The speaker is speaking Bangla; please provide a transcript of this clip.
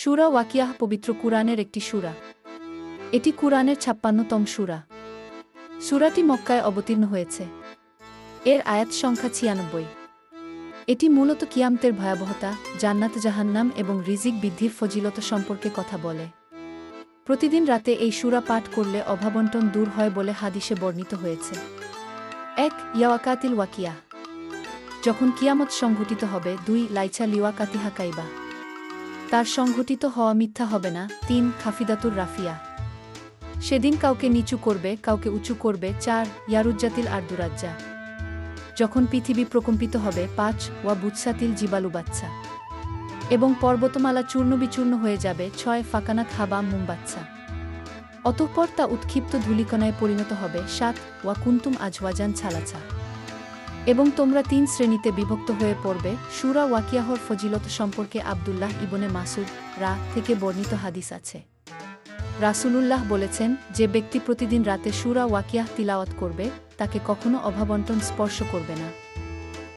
সূরা ওয়াকিয়াহ পবিত্র কুরআনের একটি সূরা। এটি কুরআনের ৫৬তম সূরা। সূরাটি মক্কায় অবতীর্ণ হয়েছে। এর আয়াত সংখ্যা ৯৬। এটি মূলত কিয়ামতের ভয়াবহতা, জান্নাত জাহান্নাম এবং রিজিক বৃদ্ধির ফজিলত সম্পর্কে কথা বলে। প্রতিদিন রাতে এই সূরা পাঠ করলে অভাবন্টন দূর হয় বলে হাদিসে বর্ণিত হয়েছে। ১ ইয়াওয়াকাতিল ওয়াকিয়াহ, যখন কিয়ামত সংঘটিত হবে। ২ লাইছা লিওয়াকাতিহা কাইবা, তার সংঘটিত হওয়া মিথ্যা হবে না। ৩ খাফিদাতুর রাফিয়া, সেদিন কাউকে নিচু করবে, কাউকে উঁচু করবে। ৪ ইয়ারুজ্জাতিল আরদুরাজ্জা, যখন পৃথিবী প্রকম্পিত হবে। ৫ ওয়া বুৎসাতিল জিবালু বাচ্চা, এবং পর্বতমালা চূর্ণবিচূর্ণ হয়ে যাবে। ৬ ফাকানাত হাবা মুমবাচ্চা, অতঃপর তা উৎক্ষিপ্ত ধূলিকণায় পরিণত হবে। ৭ ওয়া কুন্তুম আজওয়াজান ছালাছা, এবং তোমরা ৩ শ্রেণীতে বিভক্ত হয়ে পড়বে। সূরা ওয়াকিয়াহর ফজিলত সম্পর্কে আব্দুল্লাহ ইবনে মাসুদ থেকে বর্ণিত হাদিস আছে। রাসূলুল্লাহ বলেছেন, যে ব্যক্তি প্রতিদিন রাতে সূরা ওয়াকিয়াহ তিলাওয়াত করবে, তাকে কখনো অভাবন্টন স্পর্শ করবে না।